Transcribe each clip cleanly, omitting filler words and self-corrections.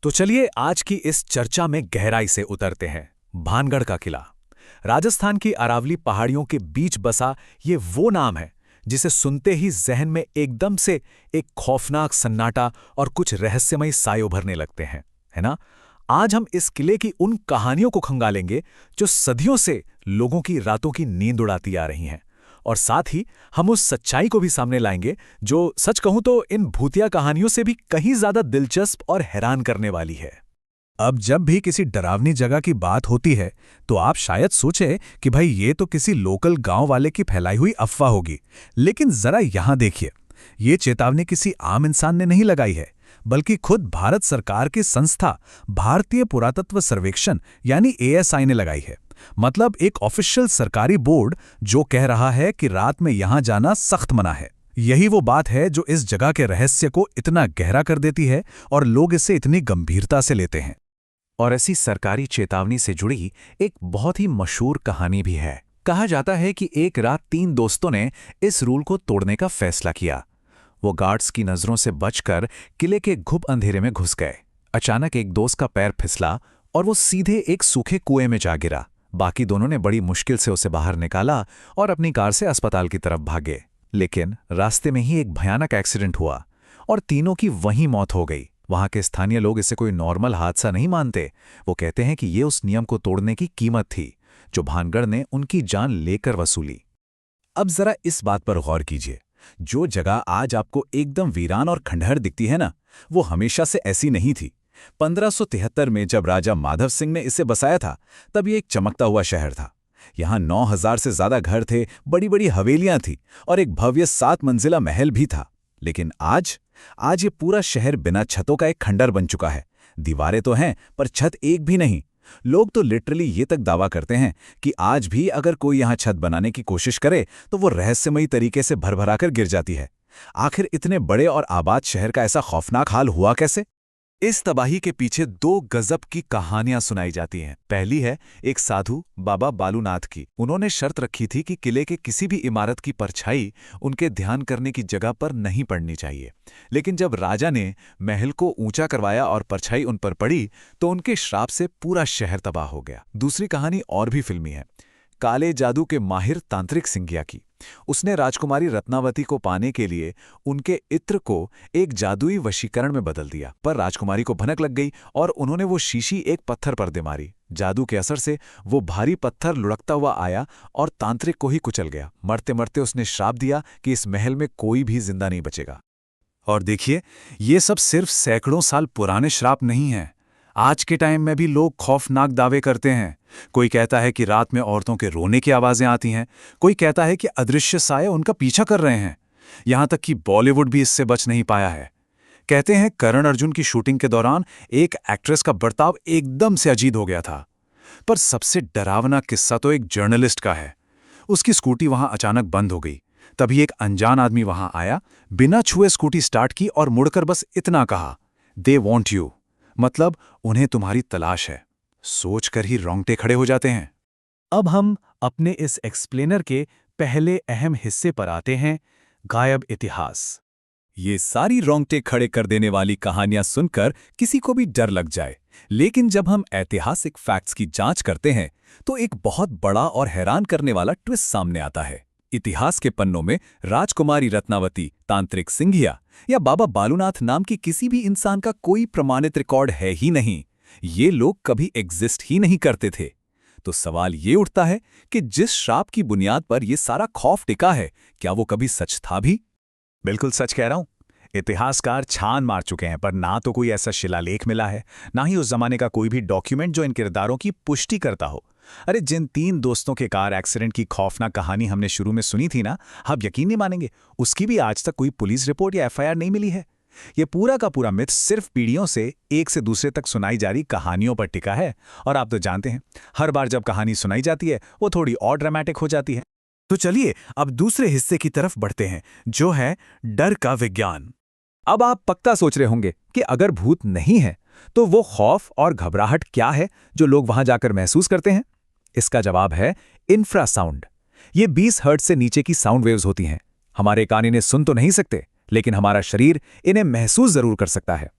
तो चलिए आज की इस चर्चा में गहराई से उतरते हैं। भानगढ़ का किला राजस्थान की अरावली पहाड़ियों के बीच बसा ये वो नाम है जिसे सुनते ही जहन में एकदम से एक खौफनाक सन्नाटा और कुछ रहस्यमयी साए उभरने लगते हैं, है ना? आज हम इस किले की उन कहानियों को खंगालेंगे जो सदियों से लोगों की रातों की नींद उड़ाती आ रही हैं। और साथ ही हम उस सच्चाई को भी सामने लाएंगे जो सच कहूं तो इन भूतिया कहानियों से भी कहीं ज्यादा दिलचस्प और हैरान करने वाली है। अब जब भी किसी डरावनी जगह की बात होती है तो आप शायद सोचें कि भाई ये तो किसी लोकल गांव वाले की फैलाई हुई अफवाह होगी। लेकिन जरा यहां देखिए, ये चेतावनी किसी आम इंसान ने नहीं लगाई है, बल्कि खुद भारत सरकार की संस्था भारतीय पुरातत्व सर्वेक्षण यानी एएसआई ने लगाई है। मतलब एक ऑफिशियल सरकारी बोर्ड जो कह रहा है कि रात में यहां जाना सख्त मना है। यही वो बात है जो इस जगह के रहस्य को इतना गहरा कर देती है और लोग इसे इतनी गंभीरता से लेते हैं। और ऐसी सरकारी चेतावनी से जुड़ी एक बहुत ही मशहूर कहानी भी है। कहा जाता है कि एक रात 3 दोस्तों ने इस रूल को तोड़ने का फैसला किया। वो गार्ड्स की नजरों से बचकर किले के घुप अंधेरे में घुस गए। अचानक एक दोस्त का पैर फिसला और वो सीधे एक सूखे कुएं में जा गिरा। बाकी दोनों ने बड़ी मुश्किल से उसे बाहर निकाला और अपनी कार से अस्पताल की तरफ भागे। लेकिन रास्ते में ही एक भयानक एक्सीडेंट हुआ और तीनों की वहीं मौत हो गई। वहां के स्थानीय लोग इसे कोई नॉर्मल हादसा नहीं मानते। वो कहते हैं कि ये उस नियम को तोड़ने की कीमत थी जो भानगढ़ ने उनकी जान लेकर वसूली। अब जरा इस बात पर गौर कीजिए, जो जगह आज आपको एकदम वीरान और खंडहर दिखती है ना, वो हमेशा से ऐसी नहीं थी। 1573 में जब राजा माधव सिंह ने इसे बसाया था, तब ये एक चमकता हुआ शहर था। यहाँ 9000 से ज्यादा घर थे, बड़ी बड़ी हवेलियां थी और एक भव्य 7 मंजिला महल भी था। लेकिन आज ये पूरा शहर बिना छतों का एक खंडर बन चुका है। दीवारें तो हैं पर छत एक भी नहीं। लोग तो लिटरली ये तक दावा करते हैं कि आज भी अगर कोई यहाँ छत बनाने की कोशिश करे तो वो रहस्यमयी तरीके से भरभराकर गिर जाती है। आखिर इतने बड़े और आबाद शहर का ऐसा खौफनाक हाल हुआ कैसे? इस तबाही के पीछे 2 गजब की कहानियां सुनाई जाती हैं। पहली है एक साधु बाबा बालूनाथ की। उन्होंने शर्त रखी थी कि किले के किसी भी इमारत की परछाई उनके ध्यान करने की जगह पर नहीं पड़नी चाहिए। लेकिन जब राजा ने महल को ऊंचा करवाया और परछाई उन पर पड़ी तो उनके श्राप से पूरा शहर तबाह हो गया। दूसरी कहानी और भी फिल्मी है, काले जादू के माहिर तांत्रिक सिंघिया की। उसने राजकुमारी रत्नावती को पाने के लिए उनके इत्र को एक जादुई वशीकरण में बदल दिया, पर राजकुमारी को भनक लग गई और उन्होंने वो शीशी एक पत्थर पर दे मारी। जादू के असर से वो भारी पत्थर लुढ़कता हुआ आया और तांत्रिक को ही कुचल गया। मरते मरते उसने श्राप दिया कि इस महल में कोई भी जिंदा नहीं बचेगा। और देखिए, ये सब सिर्फ सैकड़ों साल पुराने श्राप नहीं हैं। आज के टाइम में भी लोग खौफनाक दावे करते हैं। कोई कहता है कि रात में औरतों के रोने की आवाजें आती हैं, कोई कहता है कि अदृश्य साये उनका पीछा कर रहे हैं। यहां तक कि बॉलीवुड भी इससे बच नहीं पाया है। कहते हैं करण अर्जुन की शूटिंग के दौरान एक एक्ट्रेस का बर्ताव एकदम से अजीब हो गया था। पर सबसे डरावना किस्सा तो एक जर्नलिस्ट का है। उसकी स्कूटी वहां अचानक बंद हो गई। तभी एक अनजान आदमी वहां आया, बिना छुए स्कूटी स्टार्ट की और मुड़कर बस इतना कहा, दे वॉन्ट यू। मतलब उन्हें तुम्हारी तलाश है। सोचकर ही रोंगटे खड़े हो जाते हैं। अब हम अपने इस एक्सप्लेनर के पहले अहम हिस्से पर आते हैं, गायब इतिहास। ये सारी रोंगटे खड़े कर देने वाली कहानियां सुनकर किसी को भी डर लग जाए, लेकिन जब हम ऐतिहासिक फैक्ट्स की जांच करते हैं तो एक बहुत बड़ा और हैरान करने वाला ट्विस्ट सामने आता है। इतिहास के पन्नों में राजकुमारी रत्नावती, तांत्रिक सिंघिया या बाबा बालूनाथ नाम की किसी भी इंसान का कोई प्रमाणित रिकॉर्ड है ही नहीं। ये लोग कभी एग्जिस्ट ही नहीं करते थे। तो सवाल ये उठता है कि जिस श्राप की बुनियाद पर यह सारा खौफ टिका है, क्या वो कभी सच था भी? बिल्कुल सच कह रहा हूं। इतिहासकार छान मार चुके हैं, पर ना तो कोई ऐसा शिलालेख मिला है, ना ही उस जमाने का कोई भी डॉक्यूमेंट जो इन किरदारों की पुष्टि करता हो। अरे जिन 3 दोस्तों के कार एक्सीडेंट की खौफनाक कहानी हमने शुरू में सुनी थी ना, आप यकीन नहीं मानेंगे, उसकी भी आज तक कोई पुलिस रिपोर्ट या एफआईआर नहीं मिली है। ये पूरा का पूरा मिथ सिर्फ पीढ़ियों से एक से दूसरे तक सुनाई जा रही कहानियों पर टिका है। और आप तो जानते हैं, हर बार जब कहानी सुनाई जाती है वो थोड़ी और ड्रामेटिक हो जाती है। तो चलिए अब दूसरे हिस्से की तरफ बढ़ते हैं, जो है डर का विज्ञान। अब आप पक्का सोच रहे होंगे कि अगर भूत नहीं है तो वो खौफ और घबराहट क्या है जो लोग वहां जाकर महसूस करते हैं? इसका जवाब है इंफ्रासाउंड। ये 20 हर्ट्ज से नीचे की साउंड वेव्स होती हैं। हमारे कान इन्हें सुन तो नहीं सकते, लेकिन हमारा शरीर इन्हें महसूस जरूर कर सकता है।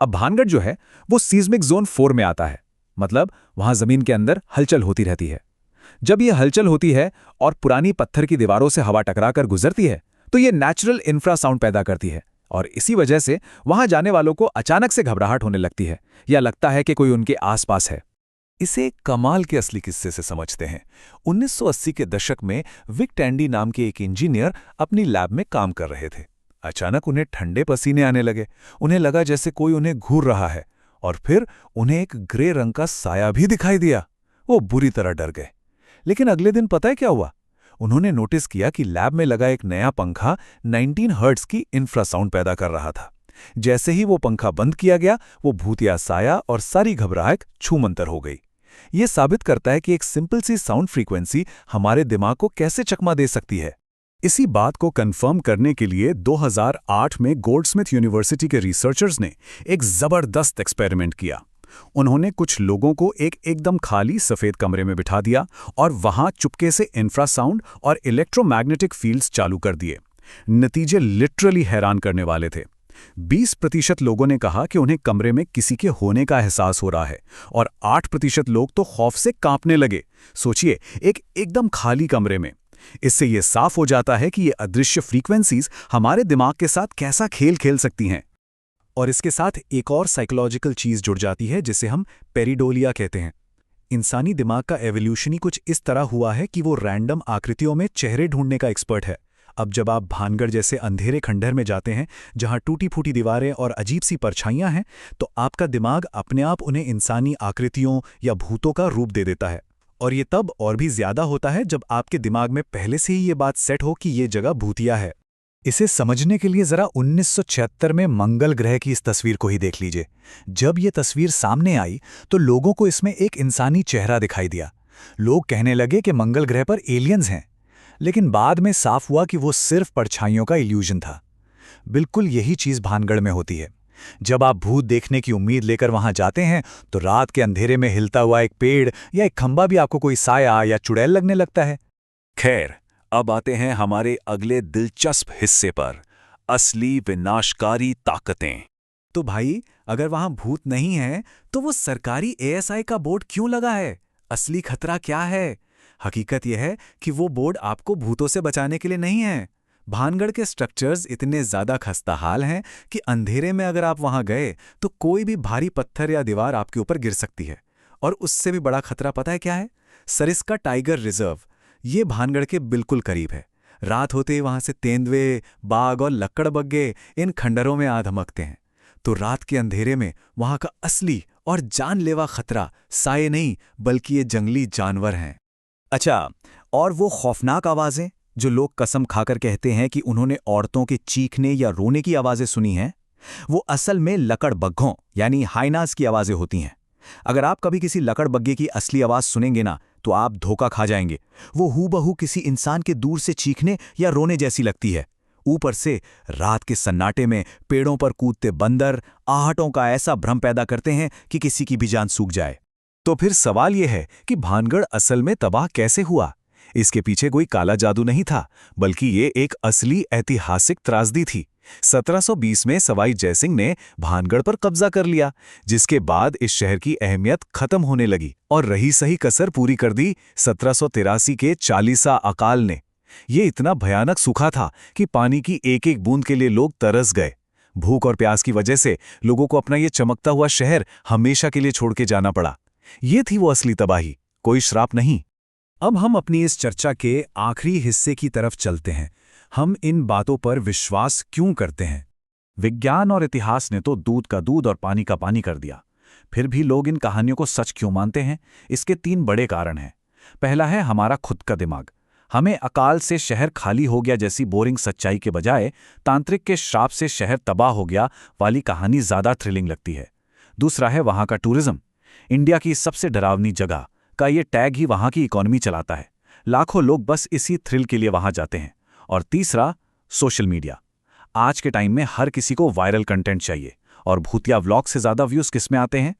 अब भानगढ़ जो है वो सीस्मिक जोन 4 में आता है, मतलब वहां जमीन के अंदर हलचल होती रहती है। जब ये हलचल होती है और पुरानी पत्थर की दीवारों से हवा टकराकर गुजरती है तो ये नेचुरल इंफ्रासाउंड पैदा करती है, और इसी वजह से वहां जाने वालों को अचानक से घबराहट होने लगती है या लगता है कि कोई उनके आसपास है। इसे एक कमाल के असली किस्से से समझते हैं। 1980 के दशक में विक टैंडी नाम के एक इंजीनियर अपनी लैब में काम कर रहे थे। अचानक उन्हें ठंडे पसीने आने लगे। उन्हें लगा जैसे कोई उन्हें घूर रहा है, और फिर उन्हें एक ग्रे रंग का साया भी दिखाई दिया। वो बुरी तरह डर गए। लेकिन अगले दिन पता है क्या हुआ? उन्होंने नोटिस किया कि लैब में लगा एक नया पंखा 19 हर्ट्ज की इंफ्रासाउंड पैदा कर रहा था। जैसे ही वो पंखा बंद किया गया, वो भूतिया साया और सारी घबराहट छूमंतर हो गई। ये साबित करता है कि एक सिंपल सी साउंड फ्रीक्वेंसी हमारे दिमाग को कैसे चकमा दे सकती है। इसी बात को कंफर्म करने के लिए 2008 में गोल्डस्मिथ यूनिवर्सिटी के रिसर्चर्स ने एक जबरदस्त एक्सपेरिमेंट किया। उन्होंने कुछ लोगों को एक एकदम खाली सफेद कमरे में बिठा दिया और वहां चुपके से इंफ्रासाउंड और इलेक्ट्रोमैग्नेटिक फील्ड्स चालू कर दिए। नतीजे लिटरली हैरान करने वाले थे। 20% लोगों ने कहा कि उन्हें कमरे में किसी के होने का एहसास हो रहा है, और 8% लोग तो खौफ से कांपने लगे। सोचिए, एक एकदम खाली कमरे में। इससे यह साफ हो जाता है कि ये अदृश्य फ्रीक्वेंसीज हमारे दिमाग के साथ कैसा खेल खेल सकती हैं। और इसके साथ एक और साइकोलॉजिकल चीज जुड़ जाती है जिसे हम पेरिडोलिया कहते हैं। इंसानी दिमाग का एवोल्यूशन ही कुछ इस तरह हुआ है कि वो रैंडम आकृतियों में चेहरे ढूंढने का एक्सपर्ट है। अब जब आप भानगढ़ जैसे अंधेरे खंडहर में जाते हैं जहां टूटी फूटी दीवारें और अजीब सी परछाइयां हैं, तो आपका दिमाग अपने आप उन्हें इंसानी आकृतियों या भूतों का रूप दे देता है। और ये तब और भी ज्यादा होता है जब आपके दिमाग में पहले से ही ये बात सेट हो कि ये जगह भूतिया है। इसे समझने के लिए जरा 1976 में मंगल ग्रह की इस तस्वीर को ही देख लीजिए। जब ये तस्वीर सामने आई तो लोगों को इसमें एक इंसानी चेहरा दिखाई दिया। लोग कहने लगे कि मंगल ग्रह पर एलियंस हैं, लेकिन बाद में साफ हुआ कि वो सिर्फ परछाइयों का इल्यूजन था। बिल्कुल यही चीज भानगढ़ में होती है। जब आप भूत देखने की उम्मीद लेकर वहां जाते हैं तो रात के अंधेरे में हिलता हुआ एक पेड़ या एक खंबा भी आपको कोई साया या चुड़ैल लगने लगता है। खैर, अब आते हैं हमारे अगले दिलचस्प हिस्से पर, असली विनाशकारी ताकतें। तो भाई, अगर वहां भूत नहीं है तो वो सरकारी ASI का बोर्ड क्यों लगा है? असली खतरा क्या है? हकीकत यह है कि वो बोर्ड आपको भूतों से बचाने के लिए नहीं है। भानगढ़ के स्ट्रक्चर्स इतने ज्यादा खस्ताहाल हैं कि अंधेरे में अगर आप वहां गए तो कोई भी भारी पत्थर या दीवार आपके ऊपर गिर सकती है। और उससे भी बड़ा खतरा पता है क्या है? Sariska tiger reserve. ये भानगढ़ के बिल्कुल करीब है। रात होते ही वहां से तेंदुए, बाघ और लक्कड़बग्गे इन खंडरों में आ धमकते हैं। तो रात के अंधेरे में वहां का असली और जानलेवा खतरा साये नहीं बल्कि ये जंगली जानवर हैं। अच्छा, और वो खौफनाक आवाजें जो लोग कसम खाकर कहते हैं कि उन्होंने औरतों के चीखने या रोने की आवाजें सुनी हैं, वो असल में लकड़बग्घों यानी हाइनास की आवाजें होती हैं। अगर आप कभी किसी लकड़बग्घे की असली आवाज सुनेंगे ना तो आप धोखा खा जाएंगे। वो हूबहू किसी इंसान के दूर से चीखने या रोने जैसी लगती है। ऊपर से रात के सन्नाटे में पेड़ों पर कूदते बंदर आहटों का ऐसा भ्रम पैदा करते हैं कि किसी की भी जान सूख जाए। तो फिर सवाल यह है कि भानगढ़ असल में तबाह कैसे हुआ? इसके पीछे कोई काला जादू नहीं था, बल्कि ये एक असली ऐतिहासिक त्रासदी थी। 1720 में सवाई जयसिंह ने भानगढ़ पर कब्जा कर लिया, जिसके बाद इस शहर की अहमियत खत्म होने लगी और रही सही कसर पूरी कर दी 1783 के चालीसा अकाल ने। ये इतना भयानक सूखा था कि पानी की एक एक बूंद के लिए लोग तरस गए। भूख और प्यास की वजह से लोगों को अपना ये चमकता हुआ शहर हमेशा के लिए छोड़ के जाना पड़ा। ये थी वो असली तबाही, कोई श्राप नहीं। अब हम अपनी इस चर्चा के आखिरी हिस्से की तरफ चलते हैं। हम इन बातों पर विश्वास क्यों करते हैं? विज्ञान और इतिहास ने तो दूध का दूध और पानी का पानी कर दिया, फिर भी लोग इन कहानियों को सच क्यों मानते हैं? इसके 3 बड़े कारण हैं। पहला है हमारा खुद का दिमाग। हमें अकाल से शहर खाली हो गया जैसी बोरिंग सच्चाई के बजाय तांत्रिक के श्राप से शहर तबाह हो गया वाली कहानी ज्यादा थ्रिलिंग लगती है। दूसरा है वहां का टूरिज्म। इंडिया की सबसे डरावनी जगह का ये टैग ही वहां की इकोनॉमी चलाता है। लाखों लोग बस इसी थ्रिल के लिए वहां जाते हैं। और तीसरा, सोशल मीडिया। आज के टाइम में हर किसी को वायरल कंटेंट चाहिए, और भूतिया व्लॉग से ज्यादा व्यूज किस में आते हैं?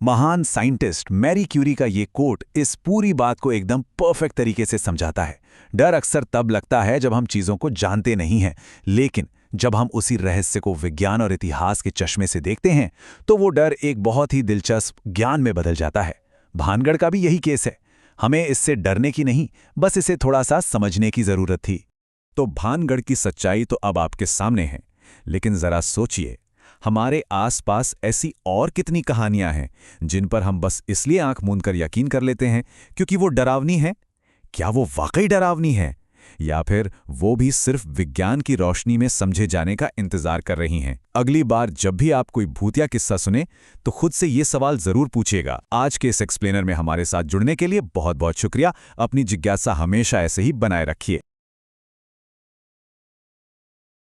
महान साइंटिस्ट मैरी क्यूरी का ये कोट इस पूरी बात को एकदम परफेक्ट तरीके से समझाता है। डर अक्सर तब लगता है जब हम चीजों को जानते नहीं हैं, लेकिन जब हम उसी रहस्य को विज्ञान और इतिहास के चश्मे से देखते हैं तो वो डर एक बहुत ही दिलचस्प ज्ञान में बदल जाता है। भानगढ़ का भी यही केस है। हमें इससे डरने की नहीं, बस इसे थोड़ा सा समझने की जरूरत थी। तो भानगढ़ की सच्चाई तो अब आपके सामने है, लेकिन जरा सोचिए, हमारे आसपास ऐसी और कितनी कहानियां हैं जिन पर हम बस इसलिए आंख मूंद कर यकीन कर लेते हैं क्योंकि वो डरावनी है। क्या वो वाकई डरावनी है, या फिर वो भी सिर्फ विज्ञान की रोशनी में समझे जाने का इंतजार कर रही हैं? अगली बार जब भी आप कोई भूतिया किस्सा सुने तो खुद से ये सवाल जरूर पूछिएगा। आज के इस एक्सप्लेनर में हमारे साथ जुड़ने के लिए बहुत बहुत शुक्रिया। अपनी जिज्ञासा हमेशा ऐसे ही बनाए रखिए।